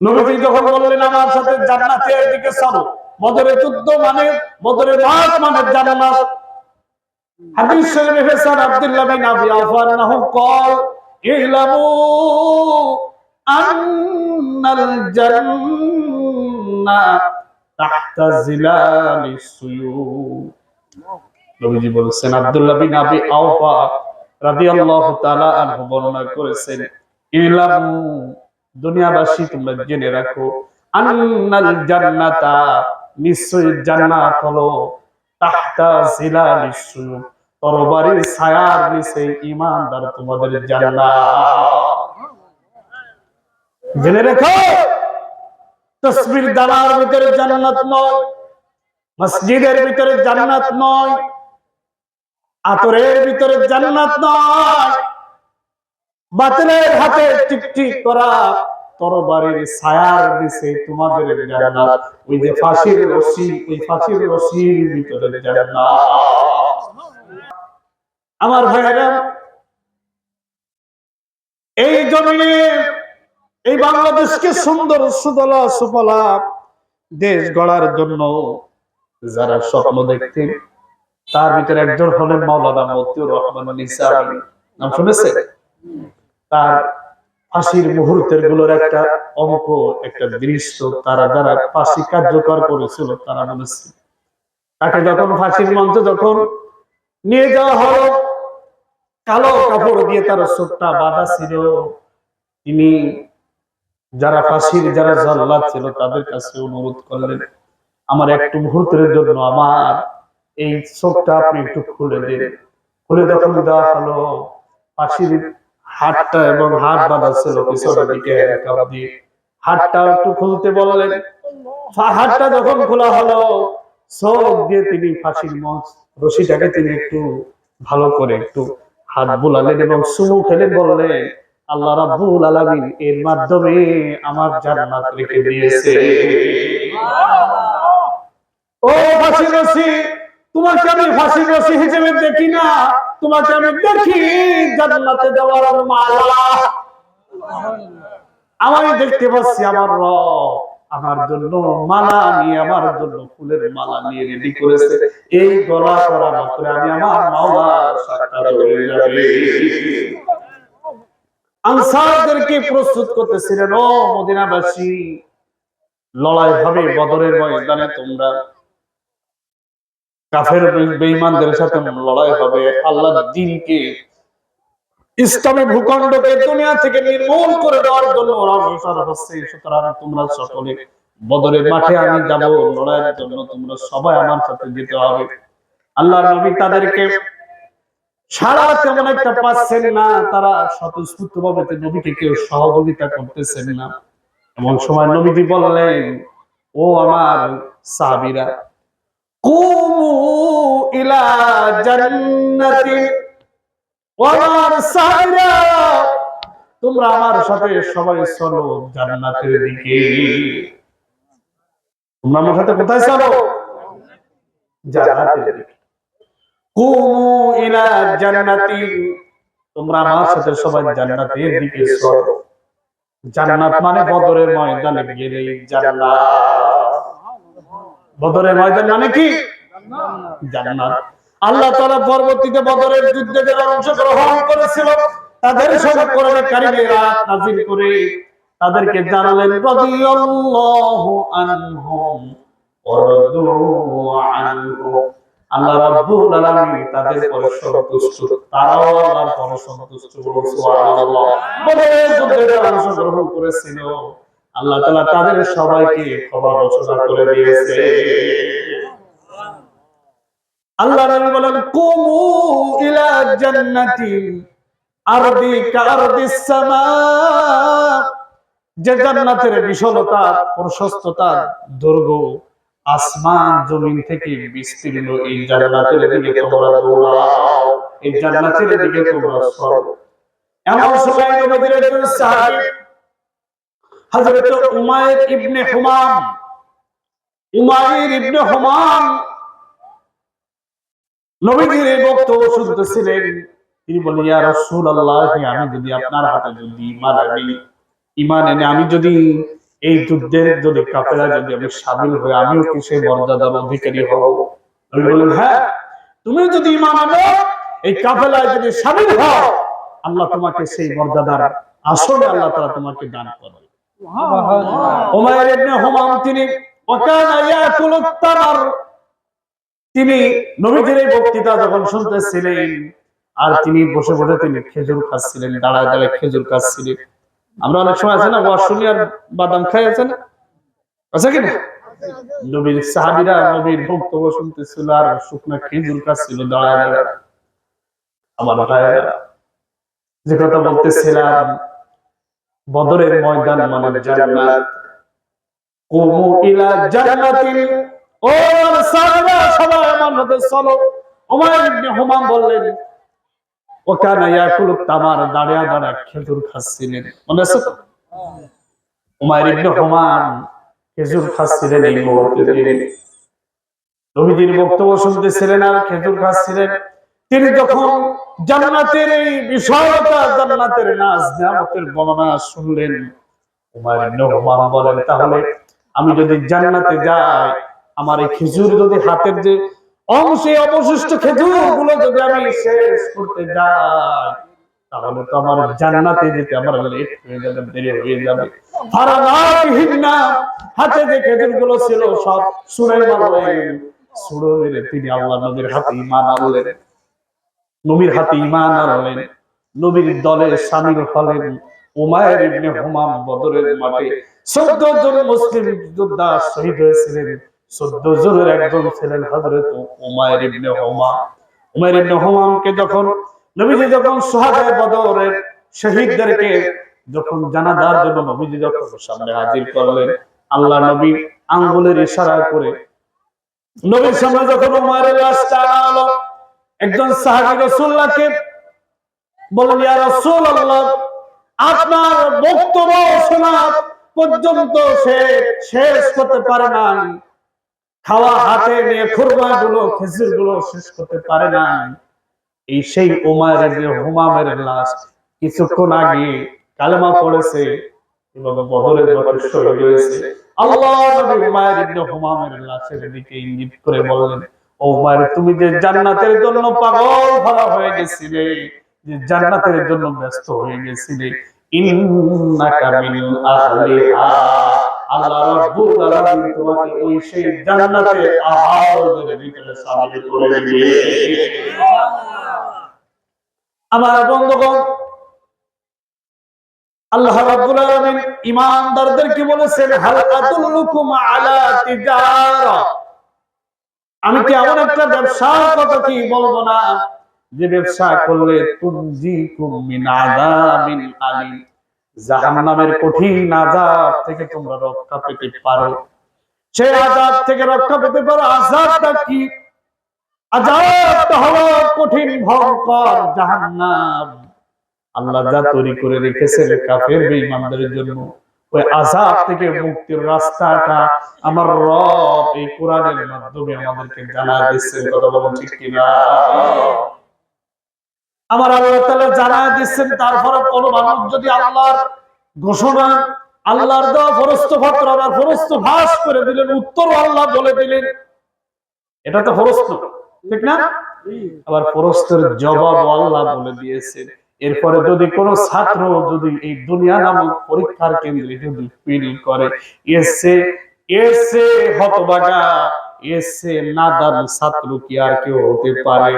নবীজি যখন বললেন আমার সাথে জান্নাতের দিকে চলো, বদরের যুদ্ধ মানে বদরের মাঠ মানে জান্নাত। হাদিস শরীফে এসেছে আব্দুল্লাহ বিন আবি আওফা আনহু قال ইলামু আন্নাল জান্নাহ তাহতা জিলালিস সুয়ুর। নবীজি বলেছেন, আব্দুল্লাহ বিন আবি আওফা রাদিয়াল্লাহু তাআলা আনহু বর্ণনা করেছেন, ইলামু, দুনিয়াবাসী তোমরা জেনে রাখো, আন্নাল জান্নাতা, নিশ্চয়ই জান্নাত হলো, তাহতা জিলালিস সুয়ুর, তরবারির ছায়ার নিচে ঈমানদার তোমাদের জান্নাত। জেনে রাখো, তাসবির দানার ভিতরে জান্নাত নয়, মসজিদের ভিতরে জান্নাত নয়, আতরের ভিতরে জান্নাত নয়, বাতিলের হাতে টিকটিক করা তরবারির ছায়ার নিচে তোমাদের জান্নাত। ওই যে ফাঁসির রশি, ওই ফাঁসির রশির ভিতরে জান্নাত। আমার ভাইরা, এই জমিনে এই বাংলাদেশকে সুন্দর সুজলা সুফলা দেশ গড়ার জন্য যারা স্বপ্ন দেখতেন, তার ভিতরে একজন হলেন মাওলানা মতিউর রহমান নিসারী। নাম শুনেছে? তার ফাঁসির মুহূর্তের গুলোর একটা অঙ্ক, একটা দৃশ্য তারা যারা ফাঁসি কার্যকর করেছিল তারা বলেছে, তাকে যখন ফাঁসির মঞ্চে যখন নিয়ে যাওয়া হলো, কালো কাপড় দিয়ে তার চোখটা বাঁধা ছিল। তিনি যারা ফাঁসির যারা জল্লাদ ছিল তাদের কাছে অনুরোধ করলেন, আমার একটু মুহূর্তের জন্য আমার এই চোখটা আপনি একটু খুলে দেন। খুলে যখন দেওয়া হলো, ফাঁসির হাতটা এবং হাত বাঁধা ছিল পিছনের দিকে, হাতটা একটু খুলতে বললেন। হাতটা যখন খোলা হলো, চোখ দিয়ে তিনি ফাঁসির মঞ্চ রশিটাকে তিনি একটু ভালো করে একটু হাত বুলালেন এবং চুমু খেলে বললেন, আল্লাহ রাব্বুল আলামিন এর মাধ্যমে আমার জান্নাত রেখে দিয়েছে। ও ফাঁসির রশি, তোমাকে আমি ফাঁসির রশি হিসেবে দেখি না, তোমাকে আমি দেখি জান্নাতে যাওয়ার মালা। আমি দেখতে পাচ্ছি আমার রব আমার জন্য মালা নিয়ে, আমার জন্য ফুলের মালা নিয়ে রেডি করেছে। এই গলা পরা মাত্র আমি আমার মাওলার সাক্ষাৎ হয়ে যাবে। আনসারদেরকে প্রস্তুত করতেছিলেন, ও মদিনাবাসী, লড়াই হবে বদরের ময়দানে, তোমরা কাফের বেঈমানদের সাথে লড়াই হবে, আল্লাহর দ্বীনকে, ইসলামী ভূখণ্ডকে দুনিয়া থেকে নির্মূল করে দেওয়ার জন্য অগ্রসর হচ্ছে। সুতরাং তোমরা সকলে বদরের মাঠে আমি যাব লড়াইয়ের জন্য, তোমরা সবাই আমার সাথে যেতে হবে। আল্লাহর নবী তাদেরকে সারা তেমন একটা পাচ্ছেন না, তারা স্বতঃস্ফূর্তভাবে নবীকে কেউ সহযোগিতা করতেছেন না। এমন সময় নবীজি বললেন, ও আমার সাহাবীরা, কুমু ইলা জান্নাতি, আমার সাহাবীরা তোমরা আমার সাথে সবাই চলো জান্নাতের দিকে। তোমরা আমার সাথে কোথায় চলো? জান্নাতের দিকে। কুমু ইলা জান্নাতি, তোমরা আমার সাথে সবাই জান্নাতের দিকে চলো। জান্নাত মানে বদরের ময়দানে গেলেই জান্নাত। বদরের ময়দান মানে কি? জান্নাত। আল্লাহ তাআলা পরবর্তীতে বদরের যুদ্ধে যারা অংশগ্রহণ করেছিল তাদের সঙ্গে কোরআনে কারীমে আয়াত নাযিল করে তাদেরকে জানালেন, রাদিয়াল্লাহু আনহুম ওয়া রাদু আনহু, আল্লাহ রাব্বুল আলামিন তাদের পরে সন্তুষ্ট, তারাও আল্লাহর পরে সন্তুষ্ট। বলুন সুবহানাল্লাহ। বদরের যুদ্ধে যারা অংশগ্রহণ করেছিল আল্লাহ তাআলা তাদের সবাইকে ক্ষমা ঘোষণা করে দিয়েছে। আল্লাহ নবী বলেন, কুমু ইলা জান্নাতি আরদি কারদিস সামা, যে জান্নাতের বিশালতা, প্রশস্ততা, দৈর্ঘ্য আসমান জমিন থেকে বিস্তীর্ণ, এই জান্নাতের দিকে তোমরা দৌড়াও, এই জান্নাতের দিকে তোমরা চলো। এমন সময় নবীর একজন সাহাবী হযরত উমাইর ইবনে হুমাম নবীজির এই বক্তব্য শুনতেছিলেন। তিনি বলেন, ইয়া রাসূলুল্লাহ, আমি যদি আপনার হাতে যদি ঈমান এনে আমি যদি এই যুদ্ধের যদি কাফেলা যদি আমি শামিল হই, আমিও কি সেই মর্যাদার অধিকারী হব? নবী বললেন, হ্যাঁ, তুমি যদি ঈমান আনো, এই কাফেলায় যদি শামিল হও, আল্লাহ তোমাকে সেই মর্যাদার আসলে আল্লাহ তাআলা তোমাকে দান করবে। উমাইর ইবনে হুমাম তিনি ওয়াকানা ইয়াকুলুত তামার, তিনি নবীজির এই বক্তৃতা যখন শুনতেছিলেন আর তিনি বসে বসে তিনি খেজুর খাচ্ছিলেন, দাঁড়ায় দাঁড়ায় খেজুর খাচ্ছিলেন। আমরা অনেক সময় আছে না ওয়াজ শুনি আর বাদাম খাই, আছে না, আছে কিনা? নবীর সাহাবীরা নবীর বক্তব্য শুনতেছিল আর শুকনা খেজুর খাচ্ছিল দাঁড়ায় দাঁড়ায়। আমার ভাইয়েরা, যে কথা বলতেছিলাম, বদরের ময়দান মানে জান্নাত। কুমু ইলা জান্নাতিন, ও সাহাবা সবাই আমার সাথে চলো। উমাইর ইবনে হুমাম বললেন, ওকানা ইয়াকুলু তামার, দাঁড়িয়ে দাঁড়িয়ে খেজুর খাচ্ছিলেন, মনে আছে তো? উমাইর ইবনে হুমাম খেজুর খাচ্ছিলেন এই মুহূর্তে, তিনি নবীজির বক্তব্য শুনতেছিলেন আর খেজুর খাচ্ছিলেন। তিনি যখন জান্নাতের এই বিশালতা, জান্নাতের নাজ নিয়ামতের বর্ণনা শুনলেন, উমাইর ইবনে হুমাম বলেন, তাহলে আমি যদি জান্নাতে যাই, আমার এই খেজুর যদি হাতের যে অংশে অবশিষ্ট খেজুর গুলো যদি আমি শেষ করতে যাই, তাহলে তো আমার জান্নাতে যেতে আমার লেট হয়ে যাবে, দেরি হয়ে যাবে। ফারানাতিহিন্না, হাতে যে খেজুর গুলো ছিল সব ছুঁড়ে মারলেন। ছুঁড়ে মেরে তিনি আল্লাহ নবীর হাতে ঈমান আনলেন, নবীর হাতে ঈমান আনলেন, নবীর দলে শামিল হলেন। উমাইর ইবনে হুমাম বদরের মাঠে 14 জন মুসলিম যোদ্ধা শহীদ হয়েছিলেন। 14 জনের একজন ছিলেন হযরত উমাইর ইবনে হুমাম। উমাইর ইবনে হুমামকে যখন নবীজি যখন শুহাদায়ে বদরের শহীদদেরকে যখন জানাজার জন্য নবীজি যখন সামনে হাজির করলেন, আল্লাহ নবী আঙ্গুলের ইশারা করে নবীর সামনে যখন উমাইরের লাশটা আনা হলো, একজন সাহাবী রাসূলুল্লাহকে বললেন, ইয়া রাসূলুল্লাহ, আপনার বক্তব্য শোনা পর্যন্ত সে শেষ করতে পারে না, খাওয়া হাতে নিয়ে খুরমাগুলো খেজুরগুলো শেষ করতে পারে না। এই সেই উমাইর ইবনে হুমামের লাশ কিছুক্ষণ আগে কালেমা পড়েছে এবং বদরের মাঠে শহীদ হয়েছে। আল্লাহ নবী উমাইর ইবনে হুমামের লাশের দিকে ইঙ্গিত করে বললেন, ও উমাইর, তুমি যে জান্নাতের জন্য পাগল ভরা হয়ে গেছিলে, যে জান্নাতের জন্য ব্যস্ত হয়ে গেছিলে, ইন্নাকা মিন আহলিহা, আল্লাহ রাব্বুল আলামিন তোমাকে ওই সেই জান্নাতের আহলদের ভিতরে শামিল করে দিবে। আমার বন্ধুগণ, আল্লাহ রাব্বুল আলামিন ঈমানদারদেরকে বলেছেন, হাল আদুল্লুকুম আলা তিজারা, আমি কি এমন একটা ব্যবসার কথা কি বলবো না, যে ব্যবসা করলে তুনজিকুম মিন আযাবিন আলীম, জাহান্নামের কঠিন আযাব থেকে তোমরা রক্ষা পেতে পারো। সেই আযাব থেকে রক্ষা পেতে পারো। আযাবটা কি? আযাবটা হলো কঠিন ভয়ঙ্কর জাহান্নাম। আল্লাহ যা তৈরি করে রেখেছেন কাফের বেঈমানদের জন্য, ওই আযাব থেকে মুক্তির রাস্তাটা আমার রব এই কোরআনের মাধ্যমে আমাদেরকে জানায় দিচ্ছেন। কথা বলুন ঠিক কিনা? আমার আল্লাহ তাআলা জানায় দিচ্ছেন। তারপরে কোন মানুষ যদি আল্লাহর ঘোষণা, আল্লাহর দেওয়া ফরস্ত পত্র আবার ফরস্ত ভাস করে দিলেন, উত্তর আল্লাহ বলে দিলেন, এটা তো ফরস্ত, ঠিক না? আবার ফরস্তের জবাব আল্লাহ বলে দিয়েছেন। এরপরে যদি কোন ছাত্র যদি এই দুনিয়া নামক পরীক্ষার কেন্দ্রে যদি ফেল করে, এসে হতভাগা, এসে নাদান ছাত্র কি আর কেউ হতে পারে?